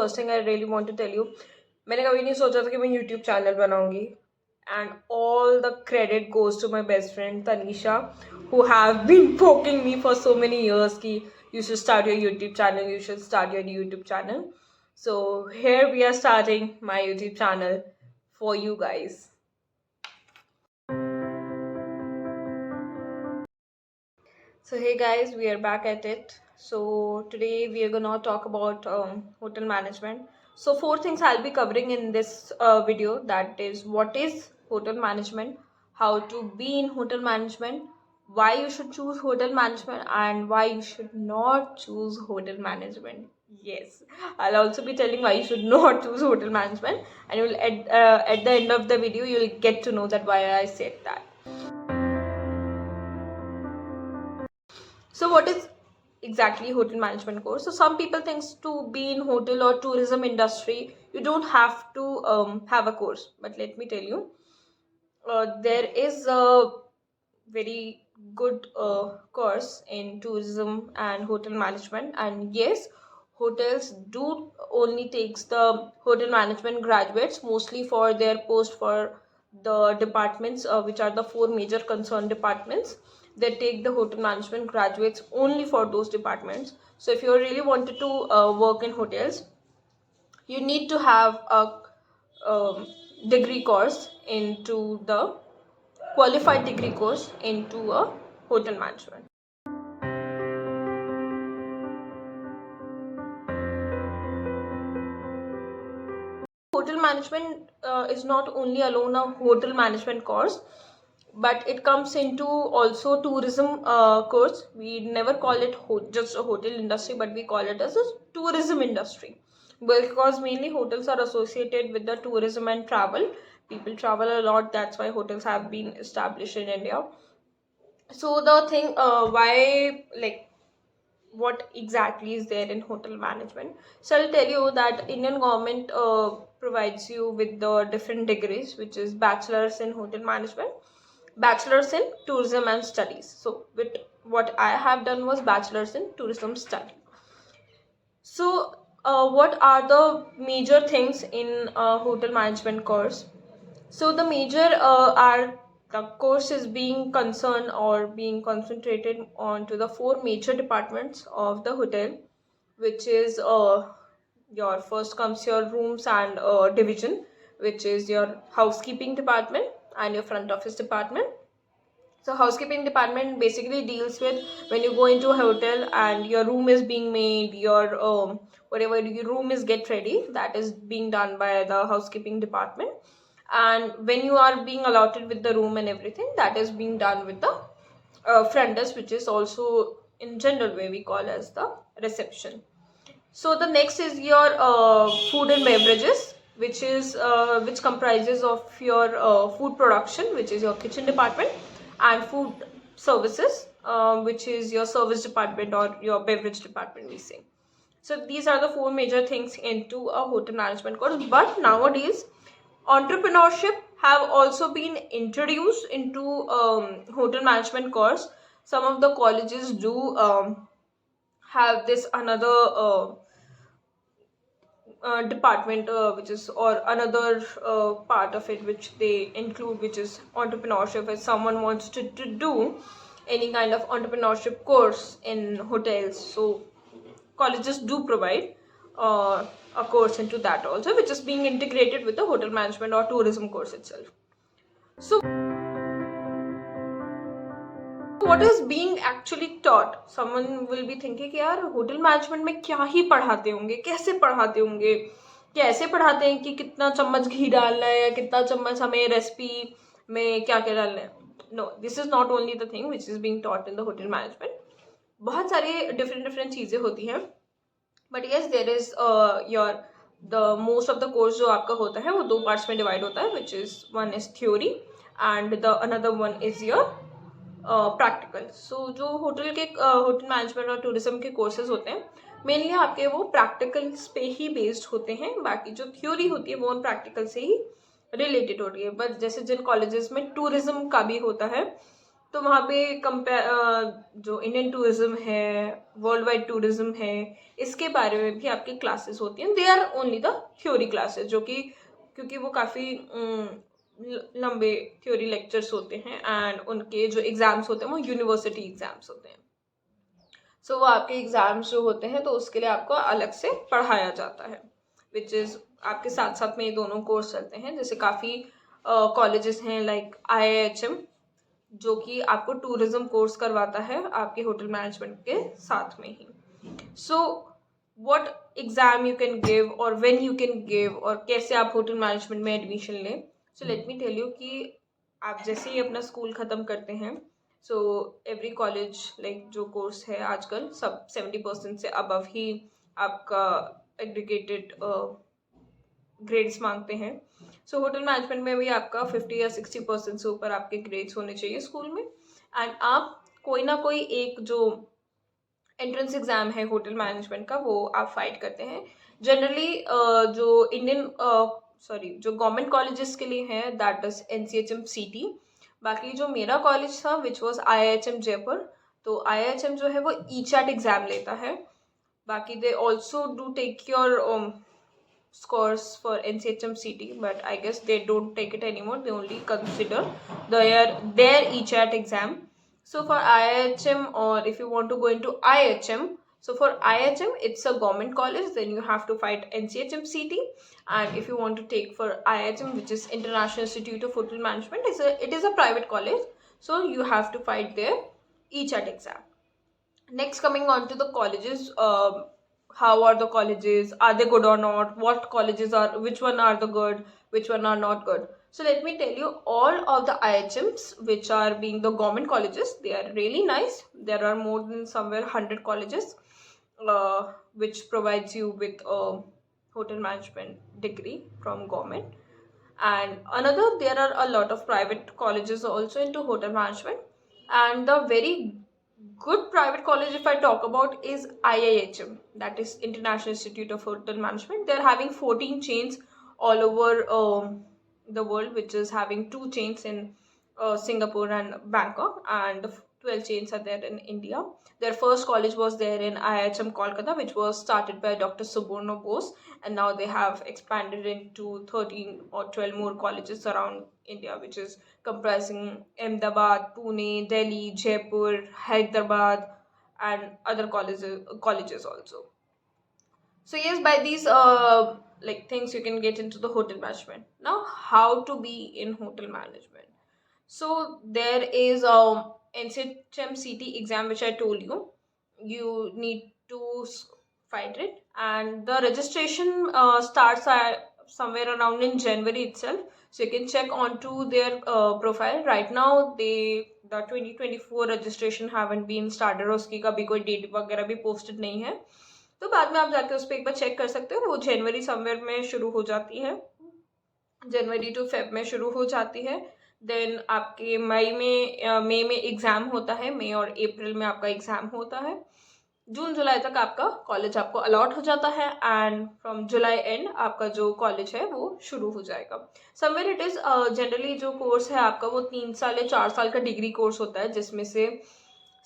First thing I really want to tell you, मैंने कभी नहीं सोचा था कि मैं यूट्यूब चैनल बनाऊंगी. And all the credit goes to my best friend Tanisha, who have been poking me for so many years ki you should start your YouTube channel, you should start your YouTube channel. So here we are starting my YouTube channel for you guys. So hey guys, we are back at it. So today we are gonna talk about hotel management. So four things I'll be covering in this video. That is, what is hotel management, how to be in hotel management, why you should choose hotel management, and why you should not choose hotel management. Yes, I'll also be telling why you should not choose hotel management, and you'll at the end of the video you'll get to know that why I said that. So what is exactly hotel management course? So some people thinks to be in hotel or tourism industry, you don't have to have a course. But let me tell you, there is a very good course in tourism and hotel management. And yes, hotels do only takes the hotel management graduates mostly for their post for the departments, which are the four major concerned departments. They take the hotel management graduates only for those departments. So if you really wanted to work in hotels, you need to have a degree course into the qualified degree course into a hotel management. Hotel management is not only alone a hotel management course, but it comes into also tourism course. We never call it just a hotel industry, but we call it as a tourism industry, because mainly hotels are associated with the tourism and travel. People travel a lot, that's why hotels have been established in India. So the thing, why, like, what exactly is there in hotel management? So I'll tell you that Indian government provides you with the different degrees, which is bachelor's in hotel management, bachelor's in tourism and studies. So with what I have done was bachelor's in tourism study. So what are the major things in a hotel management course? So the major are the course is being concerned or being concentrated on to the four major departments of the hotel, which is your first comes your rooms and division, which is your housekeeping department and your front office department. So housekeeping department basically deals with when you go into a hotel and your room is being made, your whatever your room is get ready, that is being done by the housekeeping department. And when you are being allotted with the room and everything, that is being done with the front desk, which is also in general way we call as the reception. So the next is your food and beverages, which comprises of your food production, which is your kitchen department, and food services, which is your service department or your beverage department, we say. So these are the four major things into a hotel management course. But nowadays, entrepreneurship have also been introduced into hotel management course. Some of the colleges do have this another department, which is or another part of it which they include, which is entrepreneurship. If someone wants to do any kind of entrepreneurship course in hotels, so colleges do provide a course into that also, which is being integrated with the hotel management or tourism course itself. So what is being actually taught? Someone will be thinking कि यार hotel management में क्या ही पढ़ाते होंगे, कैसे पढ़ाते होंगे, कैसे पढ़ाते हैं कि कितना चम्मच घी डालना है या कितना चम्मच हमें रेसिपी में क्या क्या डालना है. No, this is not only the thing which is being taught in the hotel management. बहुत सारी डिफरेंट डिफरेंट चीज़ें होती हैं. But yes, there is your the most of the course जो आपका होता है वो दो पार्ट्स में डिवाइड होता है, which is one is theory and the another one is your practical. So जो होटल मैनेजमेंट और टूरिज्म के कोर्सेज होते हैं, मेनली आपके वो प्रैक्टिकल्स पे ही बेस्ड होते हैं. बाकी जो थ्योरी होती है वो उन प्रैक्टिकल से ही रिलेटेड होती है. बट जैसे जिन कॉलेजेस में टूरिज्म का भी होता है, तो वहाँ पे जो इंडियन टूरिज्म है, वर्ल्ड वाइड टूरिज्म है, इसके बारे में भी आपकी क्लासेस होती हैं. They are only the theory classes, जो कि क्योंकि वो काफ़ी लंबे थ्योरी लेक्चर्स होते हैं एंड उनके जो एग्ज़ाम्स होते हैं वो यूनिवर्सिटी एग्ज़ाम्स होते हैं. सो वो आपके एग्ज़ाम्स जो होते हैं तो उसके लिए आपको अलग से पढ़ाया जाता है, विच इज़ आपके साथ साथ में ये दोनों कोर्स चलते हैं. जैसे काफ़ी कॉलेजेस हैं लाइक IIHM, जो कि आपको टूरिज्म कोर्स करवाता है आपके होटल मैनेजमेंट के साथ में ही. So what exam you can give और व्हेन यू कैन गिव और कैसे आप होटल मैनेजमेंट में एडमिशन लें. So let me tell you कि आप जैसे ही अपना स्कूल ख़त्म करते हैं, सो एवरी कॉलेज लाइक जो कोर्स है आजकल सब 70% से अबव ही आपका एग्रीगेटेड ग्रेड्स मांगते हैं. सो होटल मैनेजमेंट में भी आपका 50 या 60% से ऊपर आपके ग्रेड्स होने चाहिए स्कूल में. एंड आप कोई ना कोई एक जो एंट्रेंस एग्ज़ाम है होटल मैनेजमेंट का वो आप फाइट करते हैं. जनरली जो इंडियन जो गवर्नमेंट कॉलेजेस के लिए है दैट इज़ NCHM CT. बाकी जो मेरा कॉलेज था विच वॉज IIHM जयपुर, तो IIHM जो है वो ECHAT एग्ज़ाम लेता है. बाकी they also do take your scores for NCHM CT, but I guess they don't take it anymore. They only consider their ECHAT exam. So for IIHM, or if you want to go into IHM, so for IHM it's a government college, then you have to fight NCHM CT. And if you want to take for IHM, which is International Institute of Hotel Management, it is a private college, so you have to fight their ECHAT exam. Next, coming on to the colleges, how are the colleges? Are they good or not? What colleges are? Which one are the good? Which one are not good? So let me tell you, all of the IHMs, which are being the government colleges, they are really nice. There are more than somewhere 100 colleges, which provides you with a hotel management degree from government. And another, there are a lot of private colleges also into hotel management. And the very good private college, if I talk about, is IIHM, that is International Institute of Hotel Management. They're having 14 chains all over the world, which is having 2 chains in Singapore and Bangkok, and 12 chains are there in India. Their first college was there in IIHM Kolkata, which was started by Dr. Suborno Bose, and now they have expanded into 13 or 12 more colleges around India, which is comprising Ahmedabad, Pune, Delhi, Jaipur, Hyderabad, and other colleges also. So yes, by these like things you can get into the hotel management. Now, how to be in hotel management? So there is NCHM CT exam, which I told you. You need to fight it, and the registration starts somewhere around in January itself. So you can check onto their profile. Right now, the 2024 registration haven't been started, और उसकी कभी कोई date वगैरह भी posted नहीं है. तो बाद में आप जाके उस पर एक बार चेक कर सकते हो. वो जनवरी समवेयर में शुरू हो जाती है, जनवरी टू फेब में शुरू हो जाती है. देन आपके मई में एग्ज़ाम होता है, मई और अप्रैल में आपका एग्ज़ाम होता है. जून जुलाई तक आपका कॉलेज आपको अलॉट हो जाता है, एंड फ्रॉम जुलाई एंड आपका जो कॉलेज है वो शुरू हो जाएगा. समवेयर इट इज़ जनरली जो कोर्स है आपका वो 3 साल या 4 साल का डिग्री कोर्स होता है, जिसमें से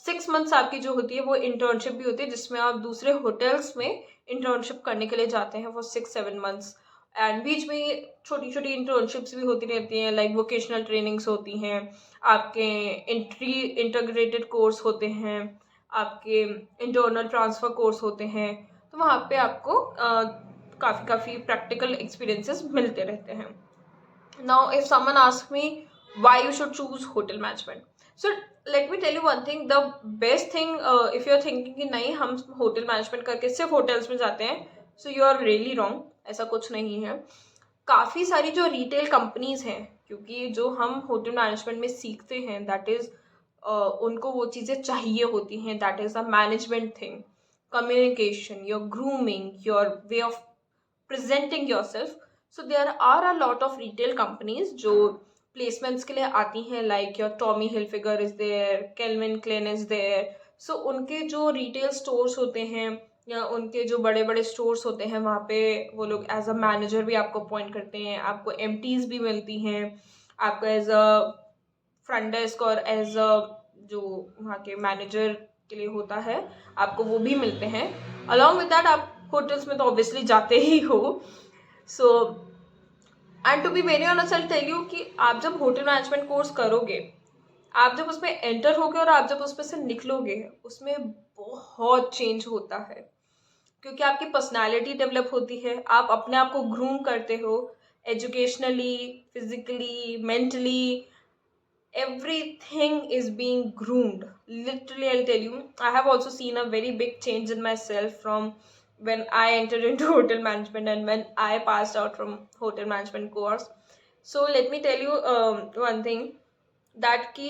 6 मंथ्स आपकी जो होती है वो इंटर्नशिप भी होती है, जिसमें आप दूसरे होटल्स में इंटर्नशिप करने के लिए जाते हैं फॉर 6-7 मंथ्स. एंड बीच में छोटी छोटी इंटर्नशिप्स भी होती रहती हैं, लाइक वोकेशनल ट्रेनिंग्स होती हैं, आपके इंटीग्रेटेड कोर्स होते हैं, आपके इंटरनल ट्रांसफ़र कोर्स होते हैं. तो वहाँ पे आपको काफ़ी प्रैक्टिकल एक्सपीरियंसेस मिलते रहते हैं. Now if someone ask me why you should choose hotel management, so let me tell you one thing. The best thing, if you are thinking कि नहीं हम होटल मैनेजमेंट करके सिर्फ होटल्स में जाते हैं, so you are really wrong. ऐसा कुछ नहीं है. काफ़ी सारी जो रिटेल कंपनीज हैं, क्योंकि जो हम होटल मैनेजमेंट में सीखते हैं दैट इज़ उनको वो चीज़ें चाहिए होती हैं. That is a management thing, communication, your grooming, your way of presenting yourself. So there are a lot of retail companies जो प्लेसमेंट्स के लिए आती हैं, like your Tommy Hilfiger is there, Calvin Klein is there. So उनके जो retail stores होते हैं या उनके जो बड़े बड़े स्टोर्स होते हैं, वहाँ पे वो लोग एज अ मैनेजर भी आपको अपॉइंट करते हैं, आपको एमटीज़ भी मिलती हैं, आपको एज अ फ्रंट डेस्क और एज अ जो वहाँ के मैनेजर के लिए होता है, आपको वो भी मिलते हैं. अलॉन्ग विद दैट आप होटल्स में तो ऑब्वियसली जाते ही हो. So and to be very honest I tell you कि आप जब होटल मैनेजमेंट कोर्स करोगे, आप जब उसमें एंटर होगे और आप जब उसमें से निकलोगे, उसमें बहुत चेंज होता है. क्योंकि आपकी पर्सनालिटी डेवलप होती है, आप अपने आप को ग्रूम करते हो, educationally, physically, mentally, everything is being groomed. Literally, I'll tell you, I have also seen a very big change in myself from when I entered into hotel management and when I passed out from hotel management course. So let me tell you one thing, that कि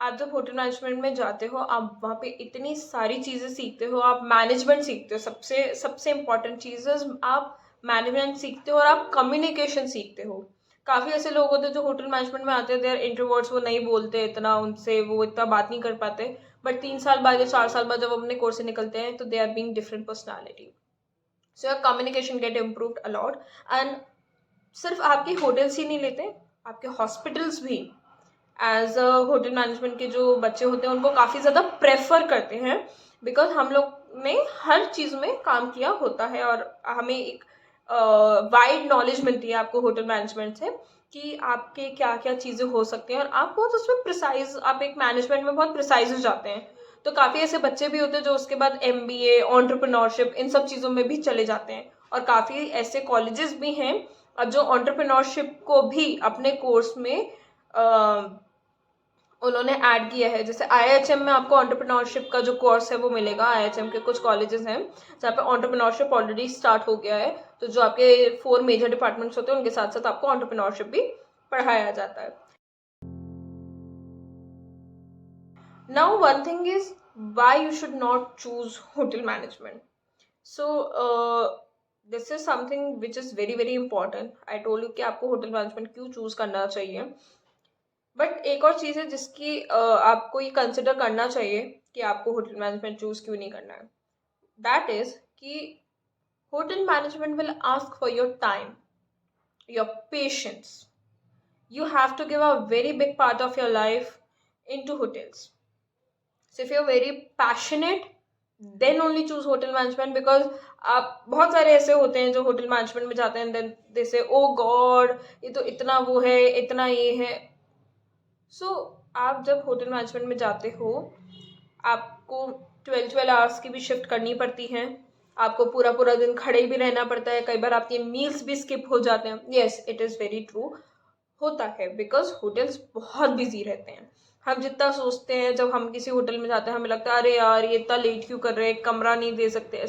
आप जब hotel management में जाते हो, आप वहाँ पे इतनी सारी चीज़ें सीखते हो. आप मैनेजमेंट सीखते हो, सबसे सबसे इम्पॉर्टेंट चीज़ है आप मैनेजमेंट सीखते हो और आप कम्युनिकेशन सीखते हो. काफ़ी ऐसे लोग होते हैं जो होटल मैनेजमेंट में आते हैं, दे आर इंट्रोवर्ट्स, वो नहीं बोलते इतना, उनसे वो इतना बात नहीं कर पाते. बट 3 साल बाद या 4 साल बाद जब अपने कोर्स से निकलते हैं तो they are being different personality. So your communication get improved a lot. And सिर्फ आपके होटल्स ही नहीं लेते, आपके हॉस्पिटल्स भी एज अ होटल मैनेजमेंट के जो बच्चे होते हैं उनको काफ़ी ज़्यादा प्रेफर करते हैं. बिकॉज हम लोग ने हर चीज़ में काम किया होता है और हमें एक वाइड नॉलेज मिलती है आपको होटल मैनेजमेंट से कि आपके क्या क्या चीज़ें हो सकती हैं, और आप बहुत उसमें प्रिसाइज, आप एक मैनेजमेंट में बहुत प्रिसाइज हो जाते हैं. तो काफ़ी ऐसे बच्चे भी होते हैं जो उसके बाद MBA, एंटरप्रेन्योरशिप, इन सब चीज़ों में भी चले जाते हैं. और काफ़ी ऐसे कॉलेजेस भी हैं जो एंटरप्रेन्योरशिप को भी अपने कोर्स में उन्होंने ऐड किया है. जैसे IIHM में आपको एंटरप्रेन्योरशिप का जो कोर्स है वो मिलेगा. IIHM के कुछ कॉलेजेस हैं जहाँ पे एंटरप्रेन्योरशिप ऑलरेडी स्टार्ट हो गया है. तो जो आपके 4 मेजर डिपार्टमेंट्स होते हैं उनके साथ साथ आपको एंटरप्रेन्योरशिप भी पढ़ाया जाता है. Now one thing is why you should not choose hotel management. So this is something which is very very important. I told you कि आपको होटल मैनेजमेंट क्यों चूज करना चाहिए. बट एक और चीज़ है जिसकी आपको ये कंसिडर करना चाहिए कि आपको होटल मैनेजमेंट चूज क्यों नहीं करना है. दैट इज कि hotel management will ask for your time, your patience. You have to give a very big part of your life into hotels. So if you're very passionate, then only choose hotel management. Because आप बहुत सारे ऐसे होते हैं जो hotel management में जाते हैं, then they say, oh God, ये तो इतना वो है, इतना ये है. सो आप जब होटल मैनेजमेंट में जाते हो, आपको 12 आवर्स की भी शिफ्ट करनी पड़ती है, आपको पूरा पूरा दिन खड़े भी रहना पड़ता है, कई बार आपके मील्स भी स्किप हो जाते हैं. Yes, it is very true, होता है, बिकॉज होटल्स बहुत बिजी रहते हैं. हम जितना सोचते हैं, जब हम किसी होटल में जाते हैं हमें लगता है अरे यार ये इतना लेट क्यों कर रहे हैं, कमरा नहीं दे सकते.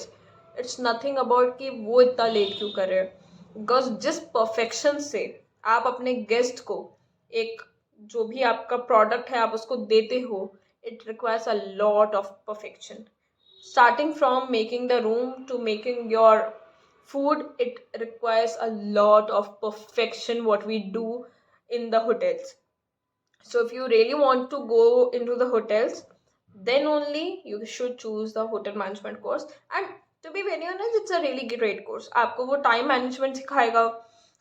इट्स नथिंग अबाउट कि वो इतना लेट क्यों कर रहे हैं. बिकॉज जिस परफेक्शन से आप अपने गेस्ट को एक जो भी आपका प्रोडक्ट है आप उसको देते हो, it requires a lot of perfection. Starting from making the room to making your food, it requires a lot of perfection what we do in the hotels. So if you really want to go into the hotels, then only you should choose the hotel management course. And to be very honest, it's a really great course. आपको वो time management सिखाएगा,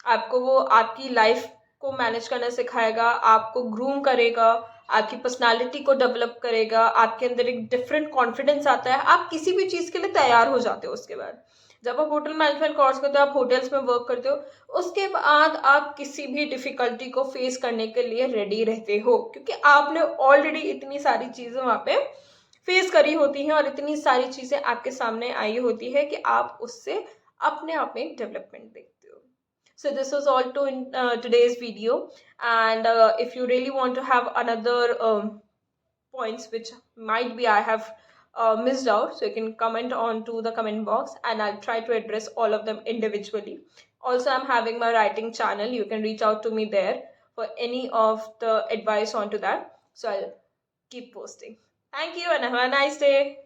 आपको वो आपकी life को manage करना सिखाएगा, आपको ग्रूम करेगा, आपकी पर्सनालिटी को डेवलप करेगा, आपके अंदर एक डिफरेंट कॉन्फिडेंस आता है, आप किसी भी चीज़ के लिए तैयार हो जाते हो. उसके बाद जब आप होटल मैनेजमेंट कोर्स करते हो, आप होटल्स में वर्क करते हो, उसके बाद आप किसी भी डिफ़िकल्टी को फेस करने के लिए रेडी रहते हो, क्योंकि आपने ऑलरेडी इतनी सारी चीज़ें वहाँ पे फेस करी होती हैं और इतनी सारी चीज़ें आपके सामने आई होती है कि आप उससे अपने आप में डेवलपमेंट देखते हो. So this was all to in today's video, and if you really want to have another points which might be I have missed out, so you can comment on to the comment box and I'll try to address all of them individually. Also, I'm having my writing channel, you can reach out to me there for any of the advice onto that, so I'll keep posting. Thank you and have a nice day.